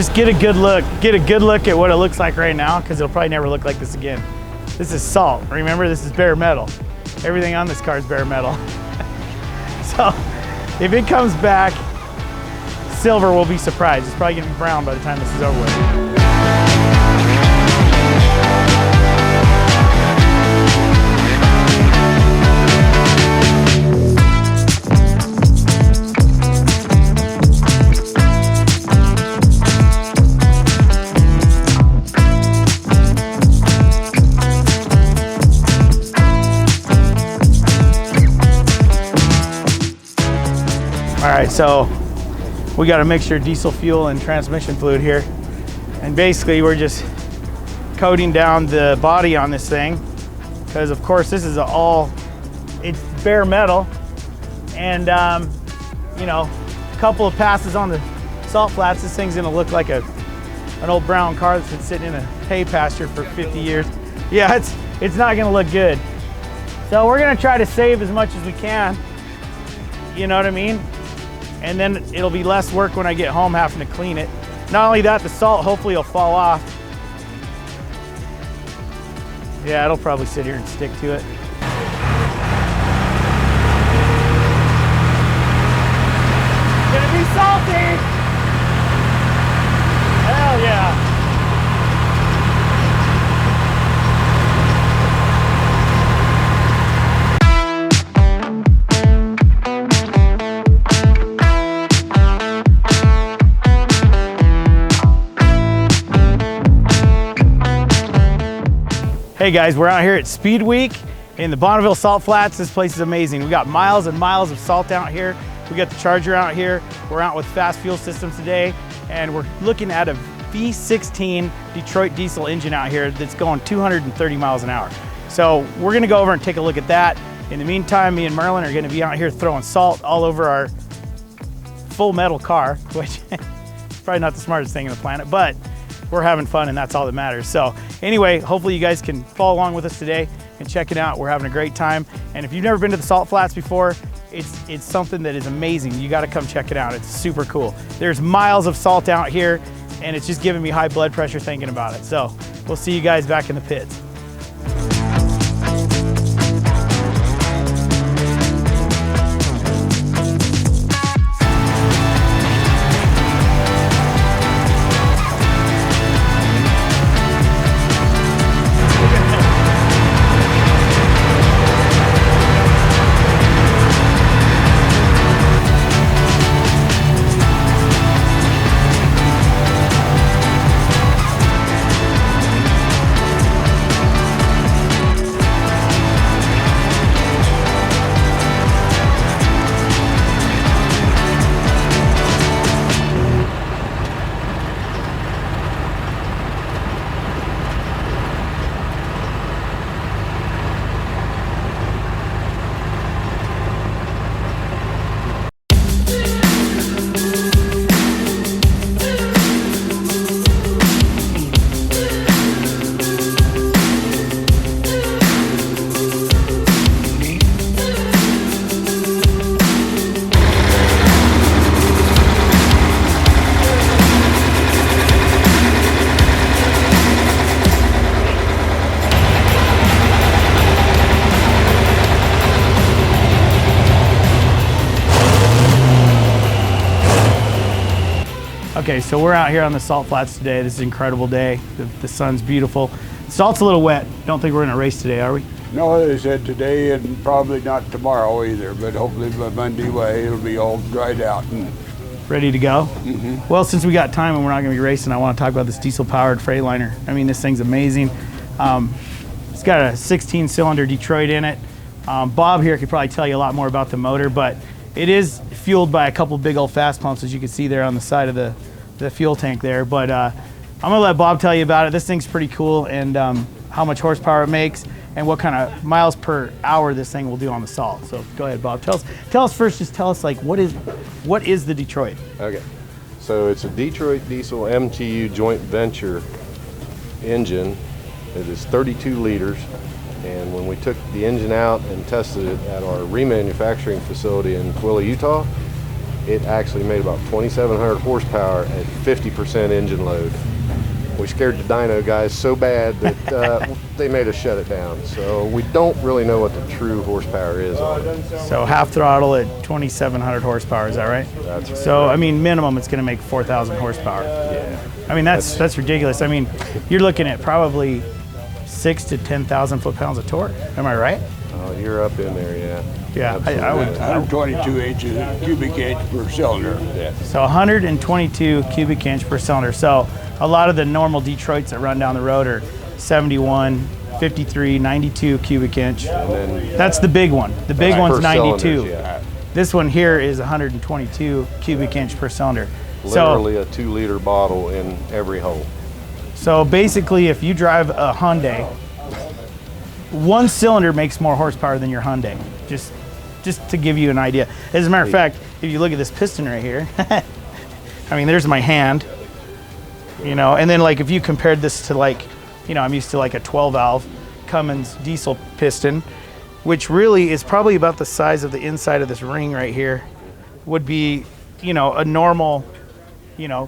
just get a good look at what it looks like right now, because it'll probably never look like this again. This is salt. Remember, this is bare metal. Everything on this car is bare metal. So if it comes back silver, we'll be surprised. It's probably gonna be brown by the time this is over with. All right, so we got a mixture of diesel fuel and transmission fluid here. And basically we're just coating down the body on this thing, because of course this is it's bare metal. And you know, a couple of passes on the salt flats, this thing's gonna look like an old brown car that's been sitting in a hay pasture for 50 years. Yeah, it's not gonna look good. So we're gonna try to save as much as we can. You know what I mean? And then it'll be less work when I get home having to clean it. Not only that, the salt hopefully will fall off. Yeah, it'll probably sit here and stick to it. It's gonna be salty! Hell yeah! Hey guys, we're out here at Speed Week in the Bonneville Salt Flats. This place is amazing. We got miles and miles of salt out here. We got the Charger out here. We're out with fast fuel systems today, and we're looking at a V16 Detroit diesel engine out here that's going 230 miles an hour. So we're gonna go over and take a look at that. In the meantime, me and Merlin are gonna be out here throwing salt all over our full metal car, which is probably not the smartest thing on the planet, but we're having fun and that's all that matters. So anyway, hopefully you guys can follow along with us today and check it out. We're having a great time. And if you've never been to the Salt Flats before, it's something that is amazing. You gotta come check it out. It's super cool. There's miles of salt out here and it's just giving me high blood pressure thinking about it. So we'll see you guys back in the pits. Okay, so we're out here on the Salt Flats today. This is an incredible day. The sun's beautiful. Salt's a little wet. Don't think we're gonna race today, are we? No, they said today and probably not tomorrow either, but hopefully by Monday it'll be all dried out and ready to go. Well, since we got time and we're not gonna be racing, I wanna talk about this diesel-powered Freightliner. I mean, this thing's amazing. It's got a 16-cylinder Detroit in it. Bob here could probably tell you a lot more about the motor, but it is fueled by a couple big old fast pumps, as you can see there on the side of the fuel tank there. But I'm gonna let Bob tell you about it. This thing's pretty cool, and how much horsepower it makes and what kind of miles per hour this thing will do on the salt. So go ahead, Bob. Tell us first, just tell us like what is the Detroit? Okay, so it's a Detroit diesel MTU joint venture engine. It is 32 liters, and when we took the engine out and tested it at our remanufacturing facility in Twilla, Utah, it actually made about 2,700 horsepower at 50% engine load. We scared the dyno guys so bad that they made us shut it down. So we don't really know what the true horsepower is on it. So half throttle at 2,700 horsepower, is that right? That's right. So, I mean, minimum it's gonna make 4,000 horsepower. Yeah. I mean, that's ridiculous. I mean, you're looking at probably 6,000 to 10,000 foot-pounds of torque. Am I right? Oh, you're up in there, yeah. Yeah, I would. 122 cubic inch per cylinder. Yeah. So 122 cubic inch per cylinder. So a lot of the normal Detroits that run down the road are 71, 53, 92 cubic inch. And then That's the big one. The big one's per 92. cylinders, yeah. This one here is 122 cubic inch per cylinder. Literally a 2-liter bottle in every hole. So basically, if you drive a Hyundai, one cylinder makes more horsepower than your Hyundai. Just to give you an idea. As a matter of fact, if you look at this piston right here, I mean, there's my hand, you know, and then like if you compared this to like, you know, I'm used to like a 12 valve Cummins diesel piston, which really is probably about the size of the inside of this ring right here, would be, you know, a normal, you know,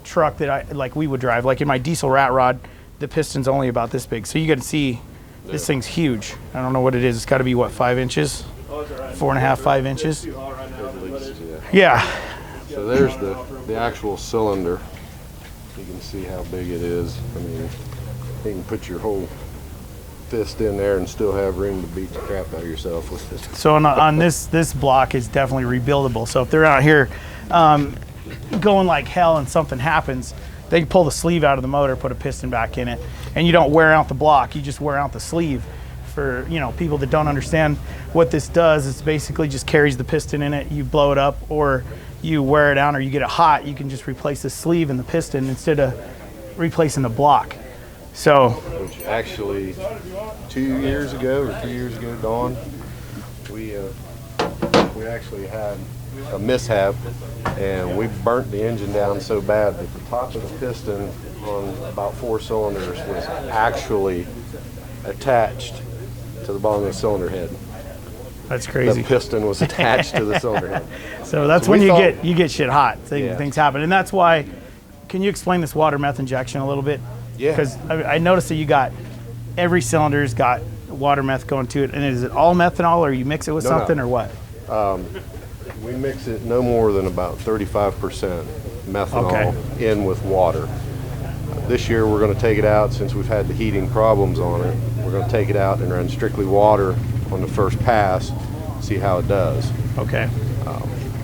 truck that we would drive. Like in my diesel rat rod, the piston's only about this big. So you got to see this thing's huge. I don't know what it is. It's got to be what, 5 inches? 4.5, 5 inches. Yeah. So there's the actual cylinder. You can see how big it is. I mean, you can put your whole fist in there and still have room to beat the crap out of yourself with this. So on this block is definitely rebuildable. So if they're out here going like hell and something happens, they can pull the sleeve out of the motor, put a piston back in it, and you don't wear out the block. You just wear out the sleeve. For, you know, people that don't understand what this does, it's basically just carries the piston in it. You blow it up, or you wear it down, or you get it hot. You can just replace the sleeve and the piston instead of replacing the block. So, which actually 2 years ago or 3 years ago, Dawn, we actually had a mishap, and we burnt the engine down so bad that the top of the piston on about 4 cylinders was actually attached to the bottom of the cylinder head. That's crazy. The piston was attached to the cylinder head. So that's So when we you get shit hot. Yeah. Things happen, and that's why. Can you explain this water meth injection a little bit? Yeah. Because I noticed that you got every cylinder's got water meth going to it, and is it all methanol, or you mix it with something, or what? We mix it no more than about 35% methanol in with water. This year we're going to take it out, since we've had the heating problems on it. We're going to take it out and run strictly water on the first pass, see how it does. Okay.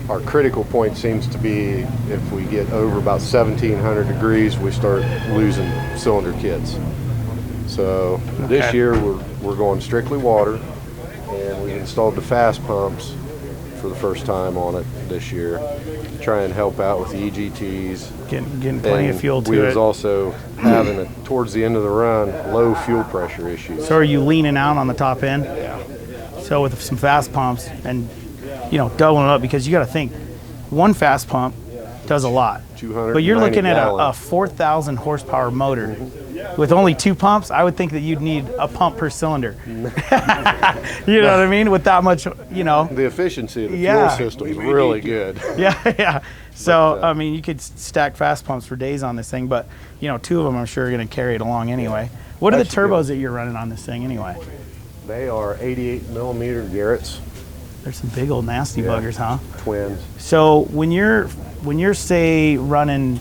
Our critical point seems to be if we get over about 1,700 degrees, we start losing cylinder kits. So this year we're going strictly water, and we installed the fast pumps for the first time on it this year to try and help out with the EGTs. Getting plenty of fuel to we it. was also having, towards the end of the run, low fuel pressure issues. So are you leaning out on the top end? Yeah. So with some fast pumps and, you know, doubling up, because you got to think, one fast pump does a lot. 290 But you're looking at a gallons. 4,000 horsepower motor. With only 2 pumps, I would think that you'd need a pump per cylinder. You know what I mean? With that much, you know. The efficiency of the Yeah. fuel system is really good. Yeah. So, I mean, you could stack fast pumps for days on this thing, but, you know, 2 of them I'm sure are going to carry it along anyway. What are the That's the turbos deal. that you're running on this thing anyway? They are 88 millimeter Garrett's, There's some big old nasty buggers, huh? twins. So when you're say running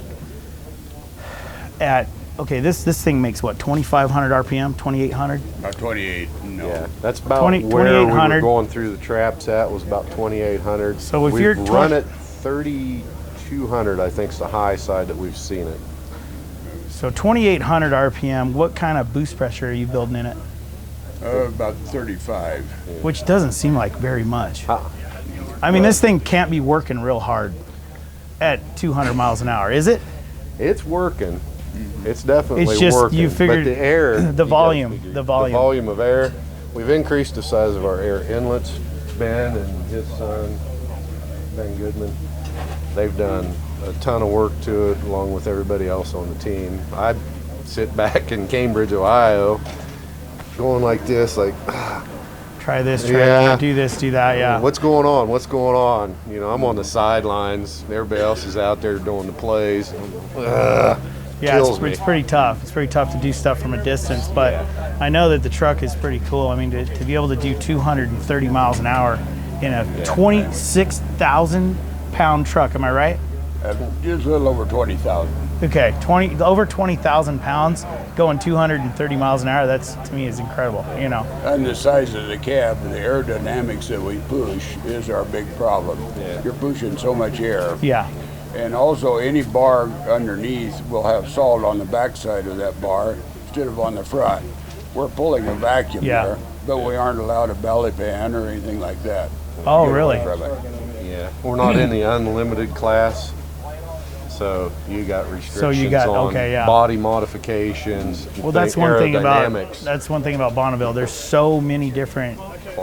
at, okay, this thing makes what, 2,500 RPM, 2,800? About 28, no. Yeah, that's about 20 where we were 2,800. going through the traps at, was about 2,800. So if we've you're run it 3,200, I think is the high side that we've seen it. So 2,800 RPM, what kind of boost pressure are you building in it? About 35. Which doesn't seem like very much. Ah. I mean, this thing can't be working real hard at 200 miles an hour, is it? It's working. It's definitely It's just, working. you figured but the air, the you gotta volume, figure- the volume. The volume of air. We've increased the size of our air inlets. Ben and his son, Ben Goodman, they've done a ton of work to it, along with everybody else on the team. I sit back in Cambridge, Ohio, going like this, like Try this, try Yeah. that, do this, do that, yeah. What's going on? What's going on? You know, I'm on the sidelines. Everybody else is out there doing the plays. Yeah, kills me. it's pretty tough. It's pretty tough to do stuff from a distance, but I know that the truck is pretty cool. I mean, to be able to do 230 miles an hour in a 26,000 pound truck, am I right? Just a little over 20,000. Okay, over 20,000 pounds going 230 miles an hour. That's, to me, is incredible, you know. And the size of the cab, the aerodynamics that we push is our big problem. Yeah. You're pushing so much air. Yeah, And also any bar underneath will have salt on the backside of that bar instead of on the front. We're pulling a vacuum Yeah. there, but we aren't allowed a belly pan or anything like that. Oh, Get away really? from it. Yeah, we're not in the unlimited class, so you got restrictions on okay, yeah. body modifications. well, that's one thing about aerodynamics. Bonneville. There's so many different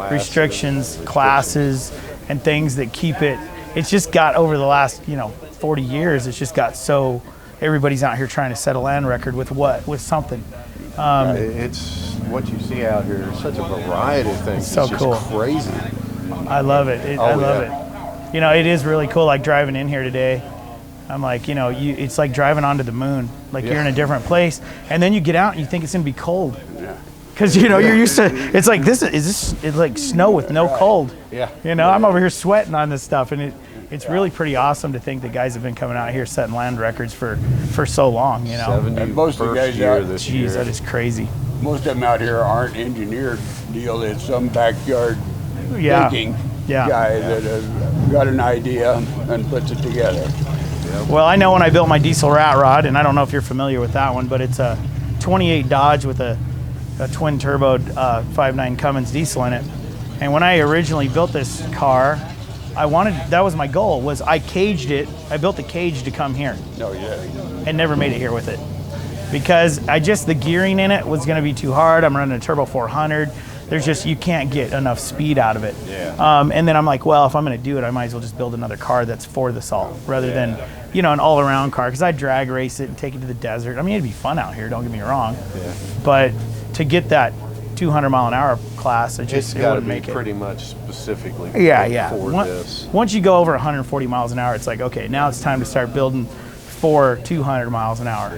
restrictions, classes, and things that keep it. It's just got over the last 40 years. It's just got so everybody's out here trying to set a land record with something. It's what you see out here. It's such a variety of things. So it's just cool. crazy. I love it. I love it. It is really cool. Like driving in here today, I'm like, it's like driving onto the moon. Like you're in a different place, and then you get out and you think it's gonna be cold. Because you're used to. It's like it's like snow with no cold. Yeah. I'm over here sweating on this stuff, and it's really pretty awesome to think that guys have been coming out here setting land records for so long. 71st And most of the guys year out- this Jeez, year. that is crazy. Most of them out here aren't engineered deal. It's some backyard Yeah. thinking Yeah. guy that has got an idea and puts it together. Well, I know when I built my diesel rat rod, and I don't know if you're familiar with that one, but it's a 28 Dodge with a twin turbo 5.9 Cummins diesel in it. And when I originally built this car, that was my goal, was I caged it. I built the cage to come here No, yeah. and never made it here with it. Because the gearing in it was gonna be too hard. I'm running a turbo 400. You can't get enough speed out of it. Yeah. And then I'm like, well, if I'm gonna do it, I might as well just build another car that's for the salt rather than, an all-around car. Because I drag race it and take it to the desert. I mean, it'd be fun out here, don't get me wrong. Yeah. But to get that 200 mile an hour class, it It's got to wouldn't be make it. pretty much specifically for this. Once you go over 140 miles an hour, it's like, okay, now it's time to start building for 200 miles an hour,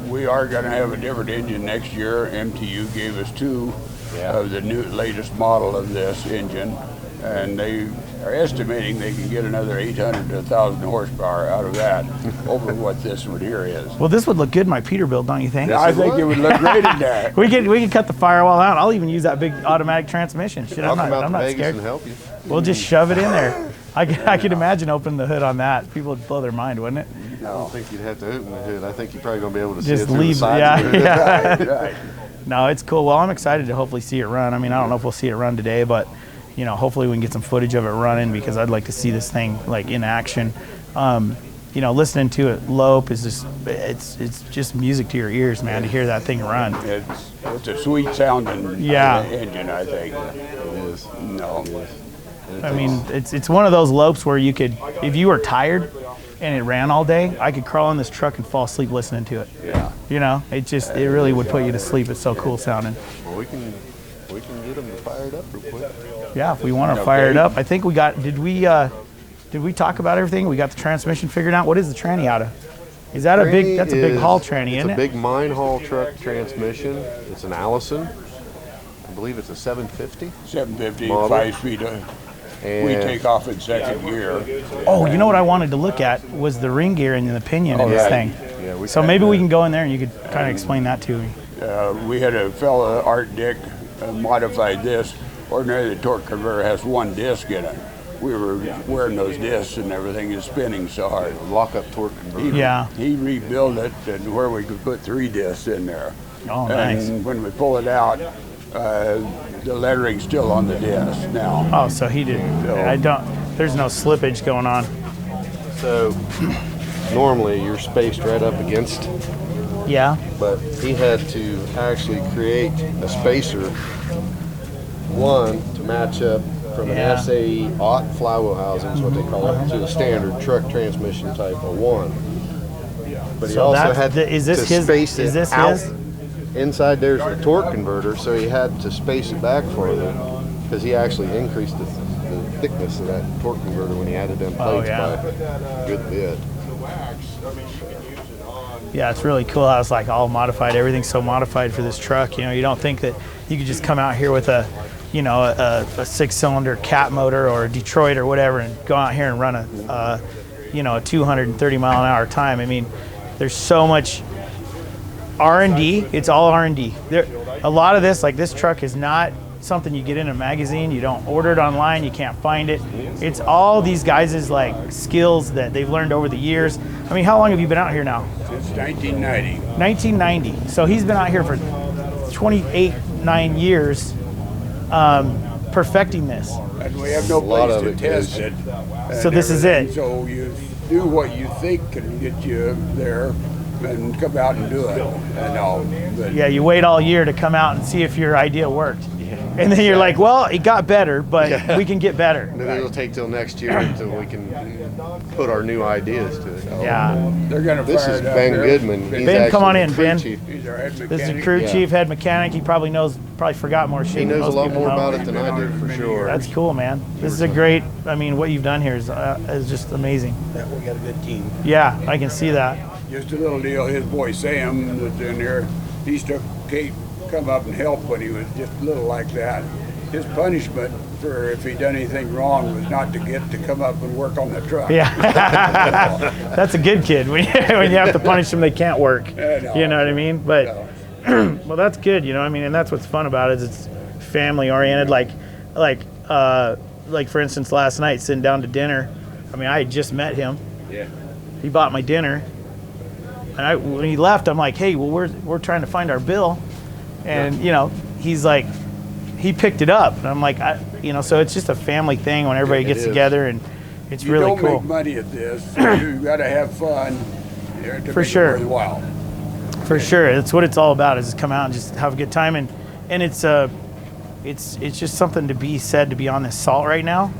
We are going to have a different engine next year. MTU gave us two of the latest model of this engine, and they are estimating they can get another 800 to 1,000 horsepower out of that over what this one here is. Well, this would look good in my Peterbilt, don't you think? I think it would look great in that. We could cut the firewall out. I'll even use that big automatic transmission. Shit, I'll come out I'm to not Vegas scared. and help you. We'll just shove it in there. I could imagine opening the hood on that. People would blow their mind, wouldn't it? I don't think you'd have to open the hood. I think you're probably going to be able to Just see it through leave. the sides of the hood. Yeah. Right. No, it's cool. Well, I'm excited to hopefully see it run. I mean, I don't know if we'll see it run today, but hopefully we can get some footage of it running because I'd like to see this thing like in action. Listening to it lope is just it's just music to your ears, man, to hear that thing run. It's a sweet sounding engine, I think. It is. No. I mean, it's one of those lopes where you could, if you were tired and it ran all day, I could crawl in this truck and fall asleep listening to it. Yeah. It really would put you to sleep. It's so cool sounding. Well, we can get them to fire it up real quick. Yeah, if we want to fire it up. I think we got, did we talk about everything? We got the transmission figured out. What is the tranny out of? Is that a big, that's a big haul tranny, isn't it? It's a big mine haul truck transmission. It's an Allison. I believe it's a 750. 750, Model. 5 speed. We take off in second gear. Oh, you know what I wanted to look at was the ring gear and the pinion in this thing. Yeah, So maybe we can go in there and you could kind of explain that to me. We had a fella, Art Dick, modified this. Ordinarily, the torque converter has one disc in it. We were wearing those discs and everything is spinning so hard. Lock-up torque converter. He rebuilt it and where we could put 3 discs in there. Oh, nice. And when we pull it out, the lettering's still on the disc now. Oh, so he did. There's no slippage going on. So normally you're spaced right up against, Yeah. but he had to actually create a spacer, one to match up from an SAE aught flywheel housing is what they call it, to the standard truck transmission type of one. But he So also that's had is this to his? space Is it this out. his? Inside there's the torque converter, so he had to space it back further. because he actually increased the thickness of that torque converter when he added them plates by a good bit. Yeah, it's really cool how it's like all modified. Everything's so modified for this truck. You know, you don't think that you could just come out here with a, you know, a 6-cylinder cat motor or a Detroit or whatever and go out here and run a you know, a 230 mile an hour time. I mean, there's so much R&D. It's all R&D. A lot of this, like this truck, is not something you get in a magazine. You don't order it online. You can't find it. It's all these guys' like skills that they've learned over the years. I mean, how long have you been out here now? Since 1990. 1990. So he's been out here for 9 years, perfecting this. And we have no place to test it. So this is it. So you do what you think can get you there, and come out and do it. And all. But yeah, you wait all year to come out and see if your idea worked. And then you're like, well, it got better, but we can get better. And then it'll take till next year until we can put our new ideas to it. Yeah. They're going to This is Ben Goodman. He's Ben, come on in, crew Ben. chief. He's our head mechanic. This is the crew chief, head mechanic. He probably forgot more shit. He than knows a most lot people more know. about it than I do, for sure. That's cool, man. This is a great, I mean, what you've done here is just amazing. Yeah, we got a good team. Yeah, I can see that. Just a little deal. His boy Sam that's in there, he used to come up and help when he was just little like that. His punishment for if he done anything wrong was not to get to come up and work on the truck. Yeah, that's a good kid. When you have to punish them, they can't work. You know what I mean? But well, that's good. You know, I mean, and that's what's fun about it is it's family oriented. Like for instance, last night sitting down to dinner. I mean, I had just met him. Yeah. He bought my dinner, and when he left, I'm like, hey, well, we're trying to find our bill, and you know, he's like, he picked it up, and I'm like, you know, so it's just a family thing when everybody gets together, and it's really cool. You don't make money at this. You got to have fun. To For make sure. It worthwhile. For sure, that's what it's all about. Is come out and just have a good time, and it's just something to be said to be on this salt right now,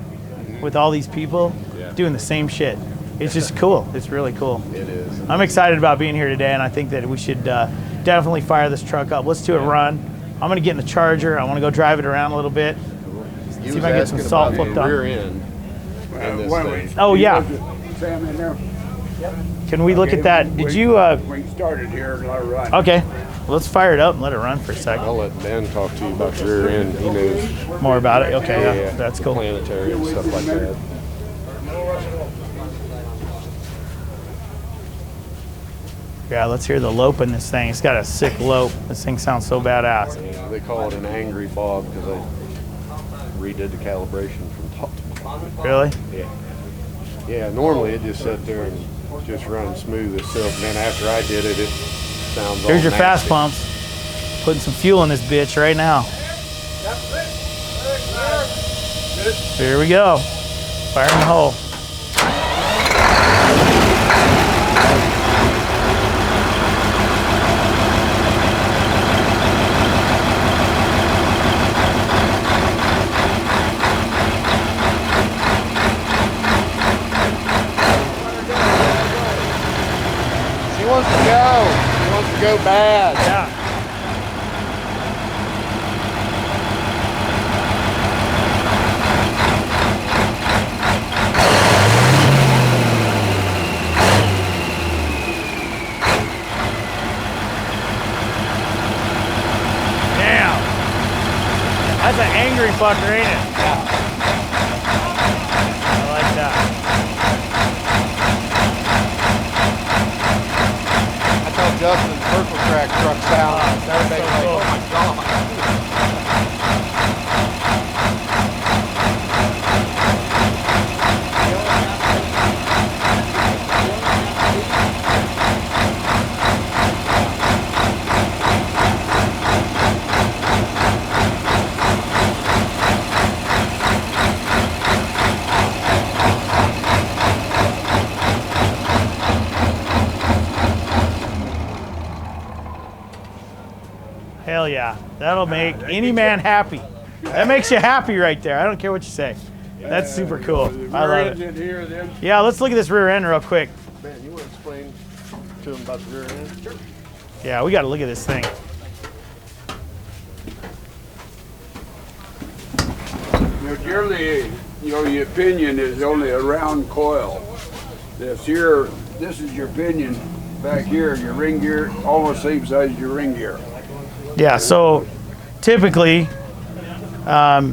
with all these people doing the same shit. It's just cool. It's really cool. It is. I'm excited about being here today, and I think that we should definitely fire this truck up. Let's do a run. I'm gonna get in the Charger. I want to go drive it around a little bit. You See if was I can get some asking salt about flipped the on. rear end in this thing. Oh yeah. Sam in there. Can we look at that? Did you? We started here and let it run. Okay. Well, let's fire it up and let it run for a second. I'll let Ben talk to you about the rear end. He knows More about it. Okay. Yeah, that's cool. planetary and stuff like that. Yeah, let's hear the lope in this thing. It's got a sick lope. This thing sounds so badass. Yeah, they call it an angry bob because I redid the calibration from top to bottom. Really? Yeah. Yeah, normally it just sat there and just running smooth as silk. And then after I did it, it sounds all Here's your nasty. fast pumps. Putting some fuel in this bitch right now. Here we go. Firing the hole. He wants to go. He wants to go bad. Yeah. Damn. That's an angry fucker, ain't it? Yeah. I like that. That's how Justin's purple track truck sounds. Everybody's like, cool. oh my God. Hell yeah. That'll make any man happy. That makes you happy right there. I don't care what you say. That's super cool. I love it. Here, then. Yeah, let's look at this rear end real quick. Ben, you want to explain to him about the rear end? Sure. Yeah, we got to look at this thing. Generally, your pinion is only a round coil. This is your pinion back here, your ring gear, almost same size as your ring gear. Yeah, so typically, I'll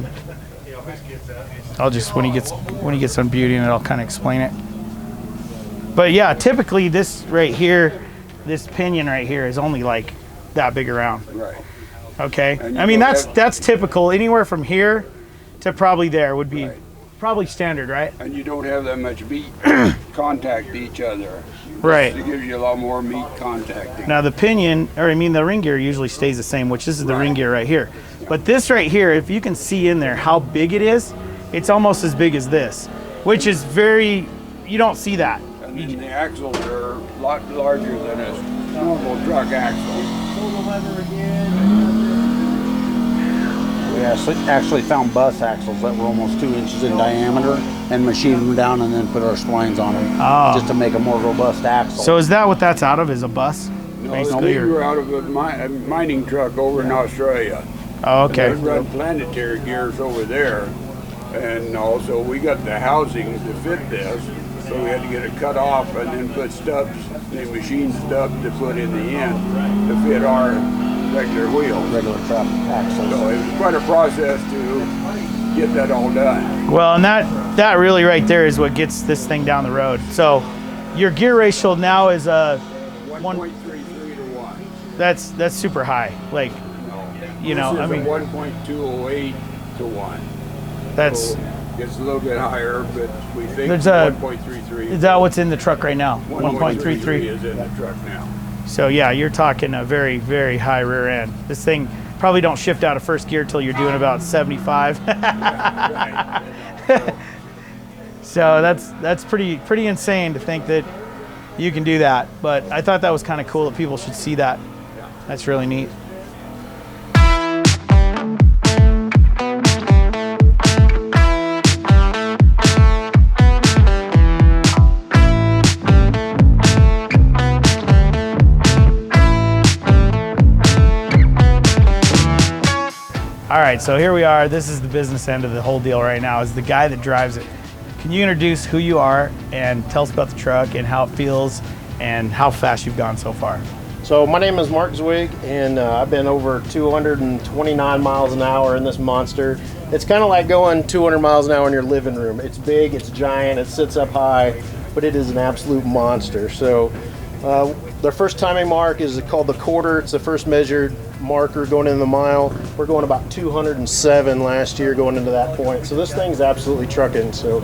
just, when he gets unmuting it, I'll kind of explain it. But yeah, typically this right here, this pinion right here is only like that big around. Right. Okay. I mean, that's typical. Anywhere from here to probably there would be probably standard, right? And you don't have that much meat contact to each other. Right. It gives you a lot more meat contacting. Now the pinion, or I mean the ring gear usually stays the same, which this is the ring gear right here. But this right here, if you can see in there how big it is, it's almost as big as this, which is very, you don't see that. And then the axles are a lot larger than a normal truck axle. Pull the lever again. We actually found bus axles that were almost 2 inches in diameter and machined them down and then put our splines on them just to make a more robust axle. So is that what that's out of, is a bus? No, we were out of a mining truck over in Australia. Oh, okay. And they run planetary gears over there. And also we got the housing to fit this, so we had to get it cut off and then put stubs, they machined stubs to put in the end to fit our regular wheels. Regular truck axles. So it was quite a process to get that all done. Well, and that really right there is what gets this thing down the road. So your gear ratio now is a 1.33 to 1. That's super high. Like, you know, I mean, 1.208 to 1. that's, So it's a little bit higher, but we think There's a- 1.33. is that what's in the truck right now? 1.33 1.33. is in the truck now. So yeah, you're talking a very, very high rear end. This thing probably don't shift out of first gear till you're doing about 75. So that's pretty insane to think that you can do that. But I thought that was kind of cool that people should see that. That's really neat. All right, so here we are. This is the business end of the whole deal right now, is the guy that drives it. Can you introduce who you are and tell us about the truck and how it feels and how fast you've gone so far? So my name is Mark Zwig, and I've been over 229 miles an hour in this monster. It's kind of like going 200 miles an hour in your living room. It's big, it's giant, it sits up high, but it is an absolute monster. So their first timing mark is called the quarter. It's the first measured marker going into the mile. We're going about 207 last year going into that point. So this thing's absolutely trucking. So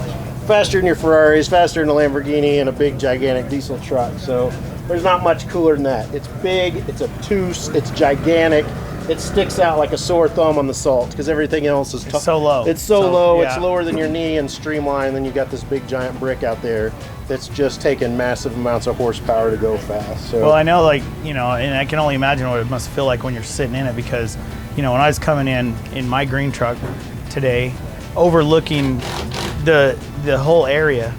faster than your Ferraris, faster than a Lamborghini, and a big gigantic diesel truck. So there's not much cooler than that. It's big, it's obtuse, it's gigantic. It sticks out like a sore thumb on the salt because everything else is so low. It's so low, yeah. It's lower than your knee and streamlined. Then you got this big giant brick out there that's just taking massive amounts of horsepower to go fast. So Well, I know, like, you know, and I can only imagine what it must feel like when you're sitting in it because, you know, when I was coming in my green truck today, overlooking the whole area,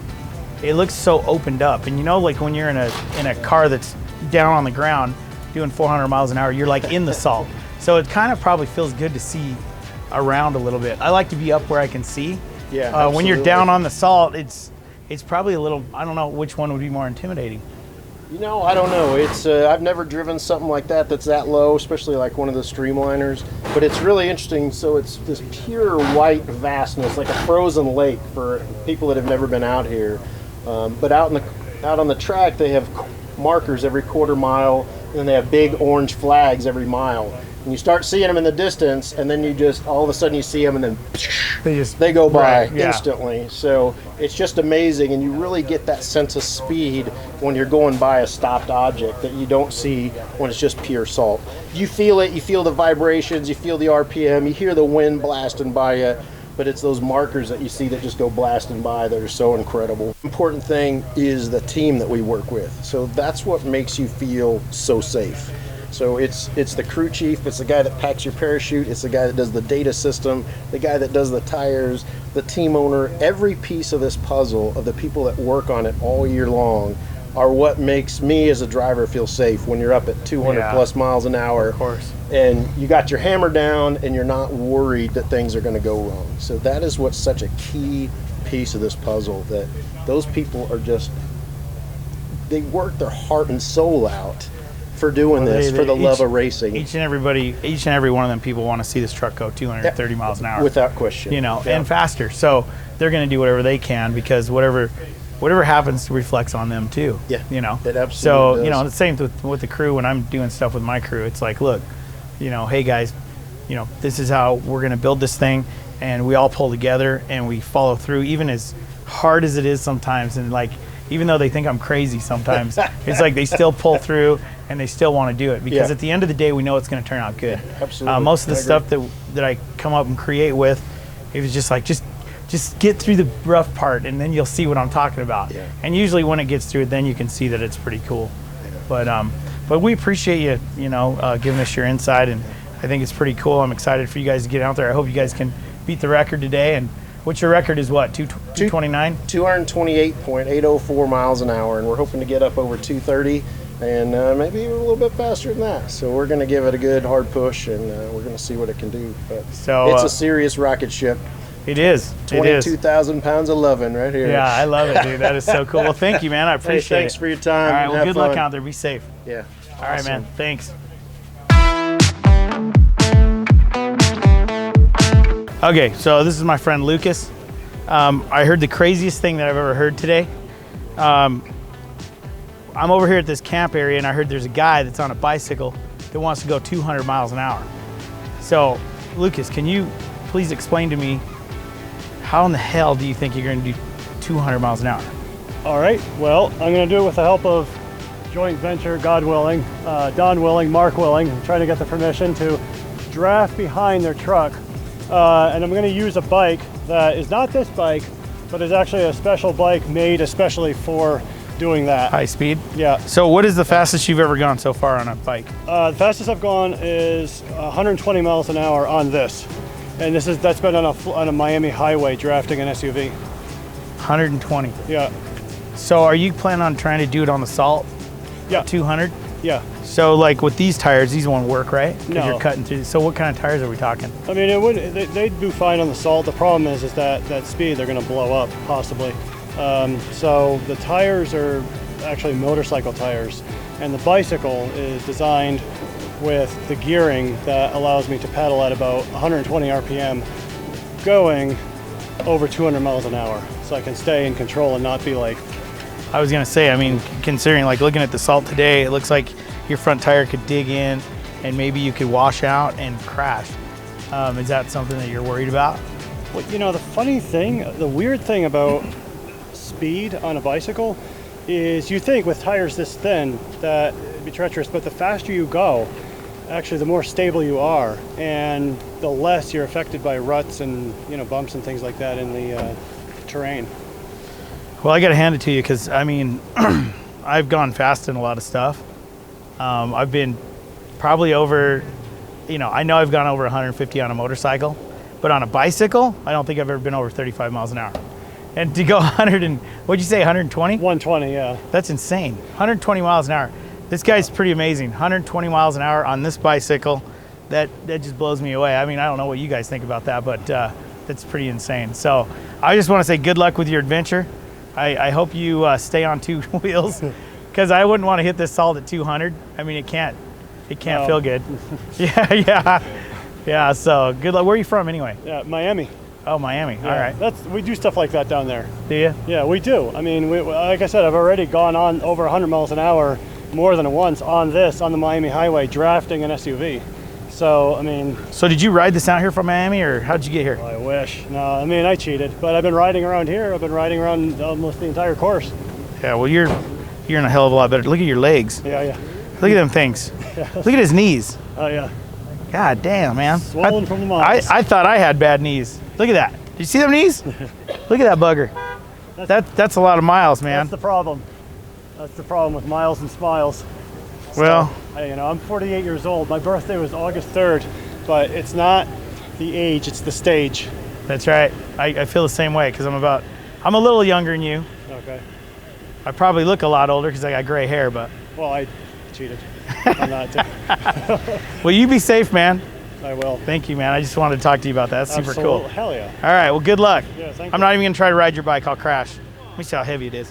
it looks so opened up. And you know, like when you're in a car that's down on the ground doing 400 miles an hour, you're like in the salt. So it kind of probably feels good to see around a little bit. I like to be up where I can see. yeah, When you're absolutely. down on the salt, it's probably a little, I don't know which one would be more intimidating. You know, I don't know. It's I've never driven something like that that's that low, especially like one of the streamliners. But it's really interesting. So it's this pure white vastness, like a frozen lake for people that have never been out here. But out on the track, they have markers every quarter mile, and then they have big orange flags every mile. And you start seeing them in the distance, and then you just all of a sudden you see them, and then they go by Right, yeah. instantly. So it's just amazing, and you really get that sense of speed when you're going by a stopped object that you don't see when it's just pure salt. You feel it, you feel the vibrations, you feel the RPM, you hear the wind blasting by you, but it's those markers that you see that just go blasting by that are so incredible. Important thing is the team that we work with. So that's what makes you feel so safe. So it's the crew chief, it's the guy that packs your parachute, it's the guy that does the data system, the guy that does the tires, the team owner. Every piece of this puzzle of the people that work on it all year long are what makes me as a driver feel safe when you're up at 200 plus miles an hour. Of course. And you got your hammer down and you're not worried that things are going to go wrong. So that is what's such a key piece of this puzzle, that those people are just, they work their heart and soul out for doing this, for the love of racing. Each and every one of them people want to see this truck go 230 miles an hour. Without question. You know, and faster. So they're going to do whatever they can, because whatever happens reflects on them too. Yeah. You know. It absolutely So, does. you know, the same with the crew. When I'm doing stuff with my crew, it's like, look, you know, hey guys, you know, this is how we're going to build this thing, and we all pull together and we follow through, even as hard as it is sometimes. And like, even though they think I'm crazy sometimes, it's like they still pull through and they still want to do it, because at the end of the day, we know it's going to turn out good. Absolutely. Most of the stuff that I come up and create with, it was just like, just get through the rough part and then you'll see what I'm talking about. Yeah. And usually when it gets through it, then you can see that it's pretty cool. Yeah. But we appreciate you, giving us your insight, and I think it's pretty cool. I'm excited for you guys to get out there. I hope you guys can beat the record today. And what's your record is what, 229? 228.804 miles an hour, and we're hoping to get up over 230 and maybe a little bit faster than that. So we're going to give it a good hard push, and we're going to see what it can do. But it's a serious rocket ship. It is. 22,000 pounds of loving right here. Yeah, I love it, dude. That is so cool. Well, thank you, man. I appreciate it. Thanks for your time. All right, well, good luck fun. out there. Be safe. Yeah. All right, man. Thanks. Okay, so this is my friend Lucas. I heard the craziest thing that I've ever heard today. I'm over here at this camp area, and I heard there's a guy that's on a bicycle that wants to go 200 miles an hour. So, Lucas, can you please explain to me, how in the hell do you think you're going to do 200 miles an hour? All right, well, I'm going to do it with the help of joint venture, God willing, Don willing, Mark willing. I'm trying to get the permission to draft behind their truck. And I'm going to use a bike that is not this bike, but is actually a special bike made especially for doing that. High speed? Yeah. So what is the fastest you've ever gone so far on a bike? The fastest I've gone is 120 miles an hour on this. And that's been on a Miami highway drafting an SUV. 120? Yeah. So are you planning on trying to do it on the salt? Yeah. 200? Yeah. So like with these tires, these won't work, right? 'Cause No. you're cutting through. So what kind of tires are we talking? I mean, they'd do fine on the salt. The problem is that speed, they're going to blow up, possibly. So the tires are actually motorcycle tires, and the bicycle is designed with the gearing that allows me to pedal at about 120 RPM, going over 200 miles an hour. So I can stay in control and not be like... I was gonna say, I mean, considering like looking at the salt today, it looks like your front tire could dig in and maybe you could wash out and crash. Is that something that you're worried about? Well, you know, the weird thing about speed on a bicycle is you think with tires this thin that it'd be treacherous, but the faster you go, actually the more stable you are, and the less you're affected by ruts and, you know, bumps and things like that in the terrain. Well, I gotta hand it to you, because I mean, I've gone fast in a lot of stuff. I've been probably over, I know I've gone over 150 on a motorcycle, but on a bicycle, I don't think I've ever been over 35 miles an hour. And to go 100 and, what'd you say, 120? 120, yeah. That's insane. 120 miles an hour. This guy's pretty amazing. 120 miles an hour on this bicycle. That just blows me away. I mean, I don't know what you guys think about that, but that's pretty insane. So I just want to say good luck with your adventure. I hope you stay on two wheels, because I wouldn't want to hit this salt at 200. I mean, it can't feel good. Yeah. So good luck. Where are you from anyway? Yeah, Miami. Oh, Miami. Yeah, all right. We do stuff like that down there. Do you? Yeah, we do. I mean, like I said, I've already gone on over 100 miles an hour more than once on the Miami highway, drafting an SUV. So, I mean... So did you ride this out here from Miami, or how'd you get here? I wish. No, I mean, I cheated. But I've been riding around here. I've been riding around almost the entire course. Yeah, well, you're in a hell of a lot better. Look at your legs. Yeah. Look at them things. Look at his knees. Oh, yeah. God damn, man. Swollen from the miles. I thought I had bad knees. Look at that. Did you see them knees? Look at that bugger. That's a lot of miles, man. That's the problem. That's the problem with miles and smiles. Well, I'm 48 years old. My birthday was August 3rd, but it's not the age, it's the stage. That's right. I feel the same way, because I'm a little younger than you. Okay. I probably look a lot older because I got gray hair, but. Well, I cheated on that too. Well, you be safe, man. I will. Thank you, man. I just wanted to talk to you about that. That's super cool. Hell yeah. All right, well, good luck. Yeah, thank I'm you. not even going to try to ride your bike. I'll crash. Let me see how heavy it is.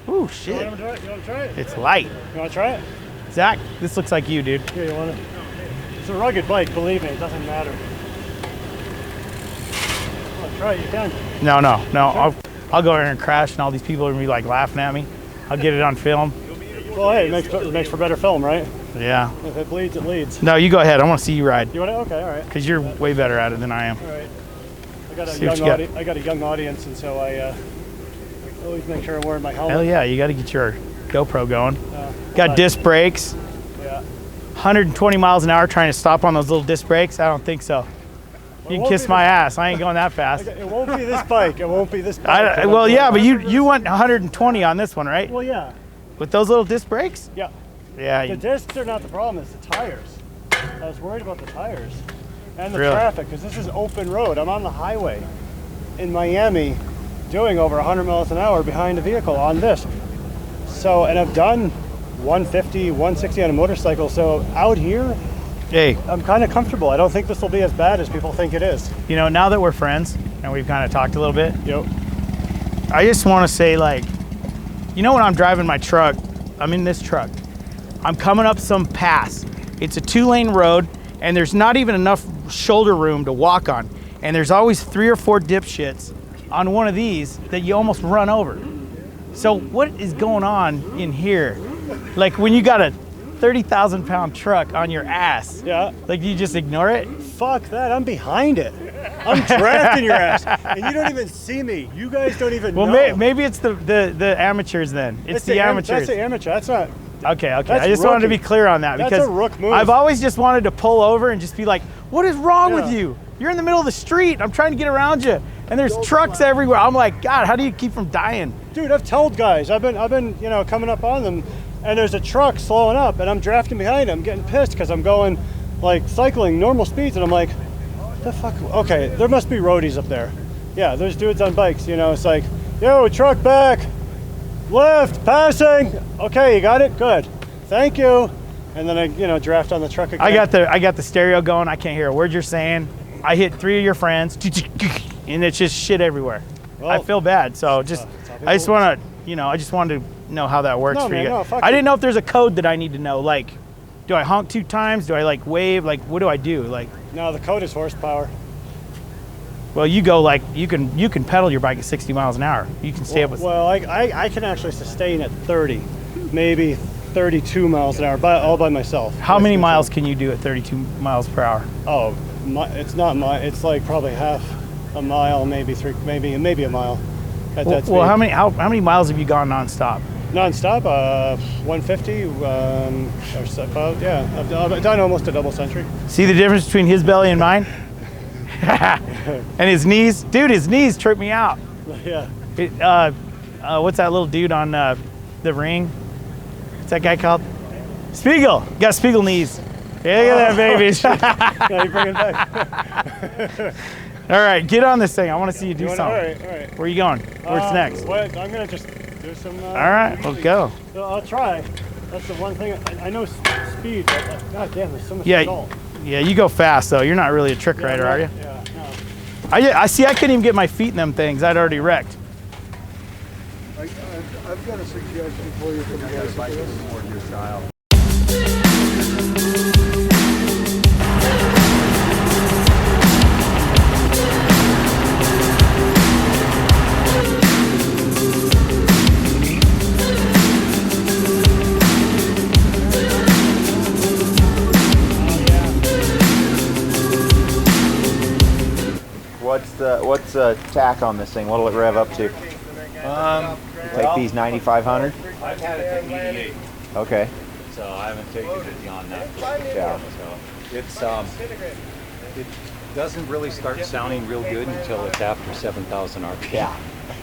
Ooh, shit. You want to try it? It's light. You want to try it? Zach, this looks like you, dude. Here, you want it? It's a rugged bike, believe me. It doesn't matter. Oh, try it, you can. No. I'll go in and crash, and all these people are going to be like laughing at me. I'll get it on film. Well, hey, it makes for better film, right? Yeah. If it bleeds, it leads. No, you go ahead. I want to see you ride. You want it? Okay, all right. Because you're way better at it than I am. All right. I got a young audience, and so I always make sure I'm wearing my helmet. Hell yeah, you got to get your GoPro going. Got disc brakes. Yeah. 120 miles an hour trying to stop on those little disc brakes? I don't think so. You can kiss my ass. I ain't going that fast. It won't be this bike. It won't be this bike. Well, yeah, but you went 120 on this one, right? Well, yeah. With those little disc brakes? Yeah. Yeah. The discs are not the problem. It's the tires. I was worried about the tires and the Really? traffic because this is open road. I'm on the highway in Miami doing over 100 miles an hour behind a vehicle on this. So, and I've done 150, 160 on a motorcycle. So out here, Hey, I'm kind of comfortable. I don't think this will be as bad as people think it is. you know, now that we're friends and we've kind of talked a little bit, Yep. I just want to say, like, you know, when I'm driving my truck, I'm in this truck. I'm coming up some pass. It's a 2-lane road, and there's not even enough shoulder room to walk on. And there's always 3 or 4 dipshits on one of these that you almost run over. So what is going on in here? Like when you got a 30,000 pound truck on your ass, Yeah. like you just ignore it? Fuck that. I'm behind it. I'm drafting your ass. And you don't even see me. You guys don't even Well, know. maybe it's the amateurs then. It's the amateurs. That's the amateur. That's not. Okay. That's I just wanted to be rookie. clear on that That's because a rook move. I've always just wanted to pull over and just be like, what is wrong with Yeah. you? You're in the middle of the street. I'm trying to get around you. And there's trucks everywhere. I'm like, God, how do you keep from dying? Dude, I've told guys. I've been, coming up on them, and there's a truck slowing up, and I'm drafting behind him, getting pissed because I'm going, like, cycling normal speeds, and I'm like, the fuck? Okay, there must be roadies up there. Yeah, there's dudes on bikes. It's like, yo, truck back, left, passing. Okay, you got it. Good. Thank you. And then I, draft on the truck again. I got the stereo going. I can't hear a word you're saying. I hit 3 of your friends, and it's just shit everywhere. Well, I feel bad. So I just want to, I just wanted to know how that works No, for man, you. no, guys. fuck I it. didn't know if there's a code that I need to know. Like, do I honk 2 times? Do I like wave? Like, what do I do? Like, No, the code is horsepower. well, you go like you can pedal your bike at 60 miles an hour. You can stay up with. Well, I can actually sustain at 30, maybe 32 miles an hour, all by myself. How many miles can you do at 32 miles per hour? Oh, it's not it's like probably half a mile, maybe maybe a mile. At that speed. Well, how many miles have you gone nonstop? Non-stop, 150, or so, about, yeah. I've done almost a double century. See the difference between his belly and mine? And his knees, dude. His knees trip me out. Yeah. What's that little dude on the ring? What's that guy called? Spiegel. Got Spiegel knees. Yeah, look at that, baby. Yeah, you bring it back. All right, get on this thing. I want to see you do something. All right. Where are you going? Where's next? Wait, I'm gonna just do some. All right, well, go. I'll try. That's the one thing. I know speed, but god damn, there's so much Yeah, salt. yeah, you go fast though. You're not really a trick rider, are you? Yeah, no. I see. I couldn't even get my feet in them things. I'd already wrecked. I've got a suggestion for you from the guys. What's the tack on this thing? What'll it rev up to? Take these 9,500. I've had it to 88, Okay. so I haven't taken it beyond that. Yeah. So it doesn't really start sounding real good until it's after 7,000 RPM. Yeah.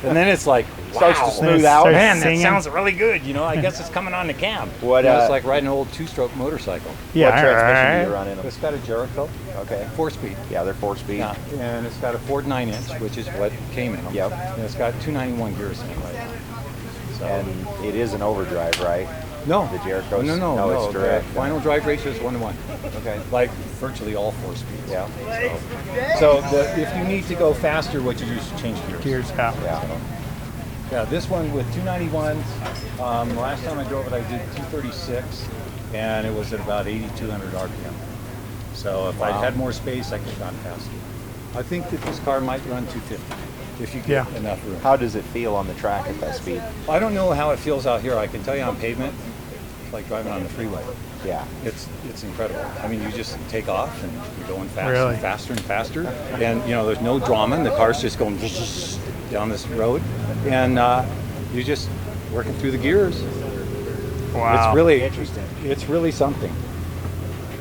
And then it's like, wow, Starts to smooth out. man, that Singing. sounds really good. I guess it's coming on the cam. What, It's like riding an old 2-stroke motorcycle. Yeah, What transmission do all you right. run in them? It's got a Jericho, Okay. 4-speed. Yeah, they're 4-speed. Yeah, and it's got a Ford 9-inch, which is what came in them. Yep. And it's got 291 gears in it right now. So. And it is an overdrive, right? No. The Jericho's? No, it's direct. The final drive ratio is 1-to-1. Okay. Like virtually all 4 speeds. Yeah. So if you need to go faster, what you do is change gears. Gears, yeah. Yeah. Yeah, this one with 291s, last time I drove it I did 236, and it was at about 8,200 RPM. So if I'd had more space, I could have gone faster. I think that this car might run 250 if you get enough room. How does it feel on the track at that speed? I don't know how it feels out here. I can tell you on pavement, it's like driving on the freeway. Yeah. It's incredible. I mean, you just take off and you're going fast Really? and faster and faster. And, you know, there's no drama, and the car's just going down this road. And you're just working through the gears. Wow. It's really interesting. It's really something.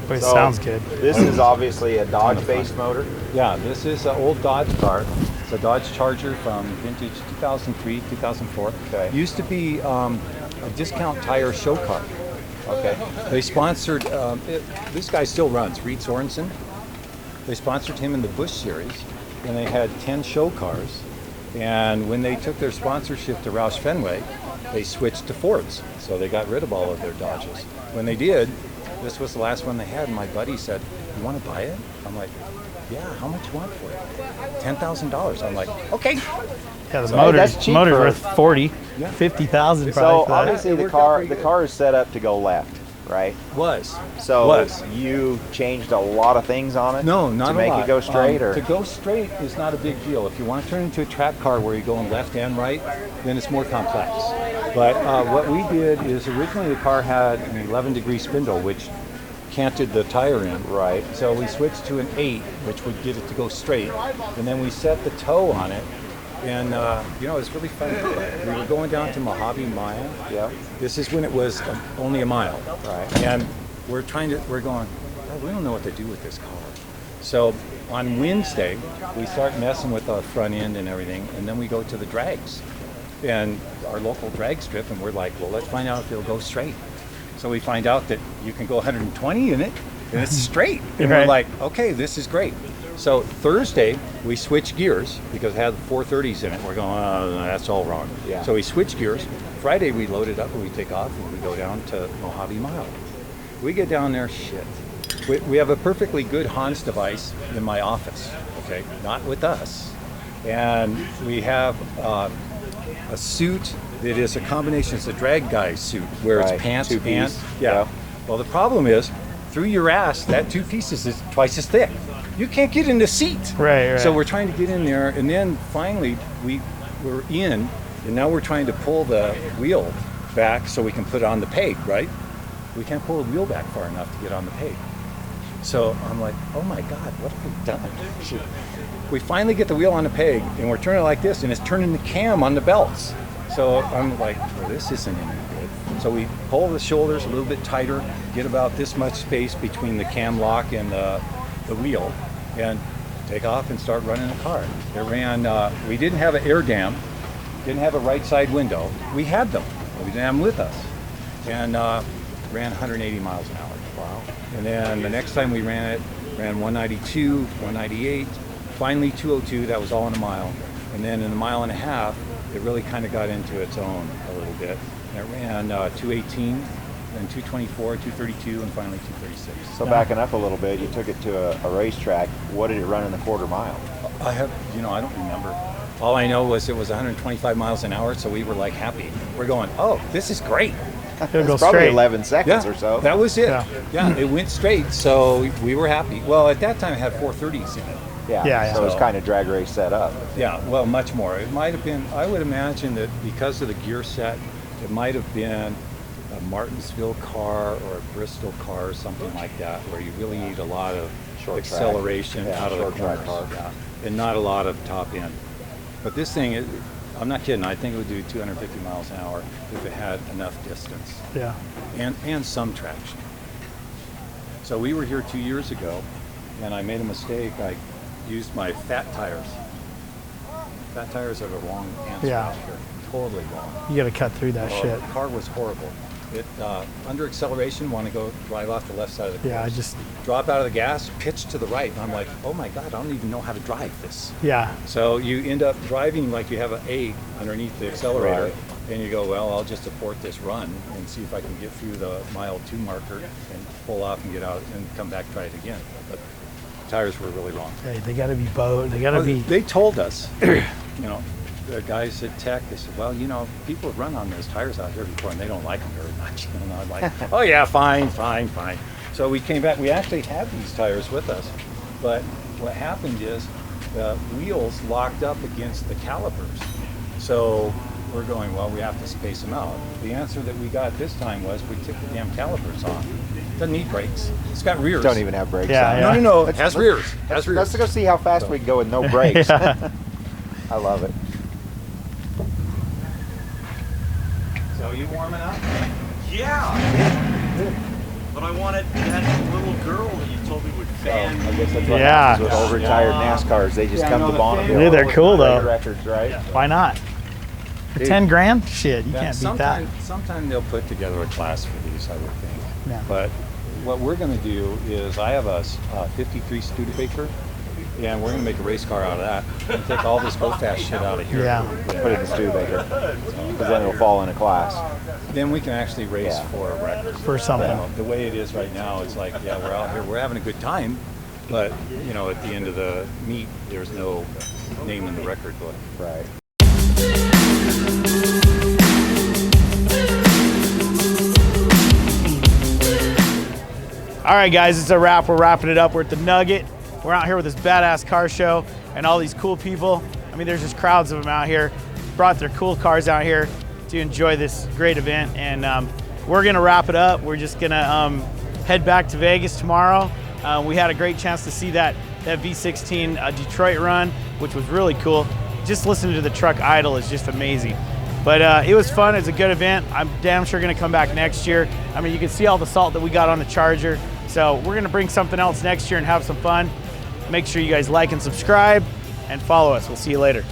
But it sounds good. This is obviously a Dodge-based motor. Yeah, this is an old Dodge car. It's a Dodge Charger from vintage 2003, 2004. Okay. Used to be a discount tire show car. Okay. They sponsored, this guy still runs, Reed Sorensen. They sponsored him in the Busch Series, and they had 10 show cars. And when they took their sponsorship to Roush Fenway, they switched to Fords. So they got rid of all of their Dodges. When they did, this was the last one they had, and my buddy said, "You want to buy it?" I'm like, "Yeah, how much you want for it?" $10,000. I'm like, "Okay." Yeah, the So, motor's, that's cheap motor's for- worth 40, 50,000 So probably. for that. obviously It the worked out car pretty good. is set up to go left, right? Was. So you changed a lot of things on it? No, not to a make lot. it go straight, or To go straight is not a big deal. If you want to turn it into a track car where you're going left and right, then it's more complex. But what we did is originally the car had an 11-degree spindle, which canted the tire in. Right. So we switched to an 8, which would get it to go straight, and then we set the toe on it. And you know, it was really fun. We were going down to Mojave Mile. Yeah. This is when it was only a mile. Right. And we're going, "God, we don't know what to do with this car." So on Wednesday, we start messing with the front end and everything, and then we go to the drags and our local drag strip, and we're like, "Well, let's find out if it'll go straight." So we find out that you can go 120 in it, and it's straight. And we're like, "Okay, this is great." So Thursday, we switch gears because it had 430s in it. We're going, "Oh, that's all wrong." Yeah. So we switch gears. Friday, we load it up and we take off and we go down to Mojave Mile. We get down there, shit. We have a perfectly good Hans device in my office, okay? Not with us. And we have a suit that is a combination. It's a drag guy suit where Right, it's pants and two-piece. yeah. Yeah. Well, the problem is through your ass, that 2 pieces is twice as thick. You can't get in the seat. Right. So we're trying to get in there, and then finally we're in, and now we're trying to pull the wheel back so we can put it on the peg, right? We can't pull the wheel back far enough to get on the peg. So I'm like, "Oh my God, what have we done?" So we finally get the wheel on the peg, and we're turning it like this, and it's turning the cam on the belts. So I'm like, "Well, this isn't any good." So we pull the shoulders a little bit tighter, get about this much space between the cam lock and the wheel, and take off and start running the car. It ran, we didn't have an air dam, didn't have a right side window. We had them, but we didn't have them with us. And ran 180 miles an hour. Wow. And then the next time we ran it, ran 192, 198, finally 202, that was all in a mile. And then in a mile and a half, it really kind of got into its own a little bit. And it ran 218, then 224, 232, and finally 236. So backing up a little bit, you took it to a racetrack. What did it run in a quarter mile? I don't remember. All I know was it was 125 miles an hour, so we were like happy. We're going, "Oh, this is great." It'll go It's probably straight. 11 seconds or so. That was it. Yeah. Yeah, it went straight, so we were happy. Well, at that time, it had 430s in it. Yeah. So it was kind of drag race set up. Yeah, well, much more. It might have been, I would imagine that because of the gear set, it might have been a Martinsville car or a Bristol car or something like that, where you really need a lot of Short acceleration track. Yeah, out of the short track corners. car. Yeah, and not a lot of top end. But this thing, I'm not kidding, I think it would do 250 miles an hour if it had enough distance. Yeah. And some traction. So we were here 2 years ago, and I made a mistake. I used my fat tires. Fat tires are the wrong answer. Yeah. Totally wrong. You got to cut through that shit. The car was horrible. It under acceleration, want to go drive off the left side of the course. Yeah, I just drop out of the gas, pitch to the right, and I'm like, "Oh my God, I don't even know how to drive this." yeah. So you end up driving like you have an A underneath the accelerator, Right. And you go, well, I'll just abort this run and see if I can get through the mile 2 marker and pull off and get out and come back, try it again. But the tires were really wrong. Hey, they got to be bowed. They got to be. They told us, you know, the guys at Tech, they said, well, you know, people have run on those tires out here before and they don't like them very much. You know, I'm like, oh yeah, fine. So we came back, we actually had these tires with us, but what happened is the wheels locked up against the calipers. So we're going, well, we have to space them out. The answer that we got this time was we took the damn calipers off. Doesn't need brakes. It's got rears. Don't even have brakes. Yeah, on. yeah. No, it has rears. Let's go see how fast we can go with no brakes. Yeah. I love it. So you warming up? Yeah. But I wanted that little girl that you told me would fan I guess that's what Yeah. happens with old retired NASCARs. They just come to Bonneville. Yeah, they're cool, though. Break records, right? Why not? For Dude. 10 grand? Shit, you can't beat that. Sometime they'll put together a class for these, I would think. Yeah. But what we're going to do is I have a 53 Studebaker, and we're going to make a race car out of that and take all this go-fast shit out of here. Yeah. Put it in the Studebaker. Because then it'll fall in a class. Then we can actually race Yeah. for a record. For something. You know, the way it is right now, it's like, yeah, we're out here, we're having a good time, but, you know, at the end of the meet, there's no name in the record book. Right. All right, guys, it's a wrap. We're wrapping it up. We're at the Nugget. We're out here with this badass car show and all these cool people. I mean, there's just crowds of them out here. Brought their cool cars out here to enjoy this great event. And we're gonna wrap it up. We're just gonna head back to Vegas tomorrow. We had a great chance to see that V16 Detroit run, which was really cool. Just listening to the truck idle is just amazing. But it was fun. It's a good event. I'm damn sure gonna come back next year. I mean, you can see all the salt that we got on the Charger. So we're gonna bring something else next year and have some fun. Make sure you guys like and subscribe and follow us. We'll see you later.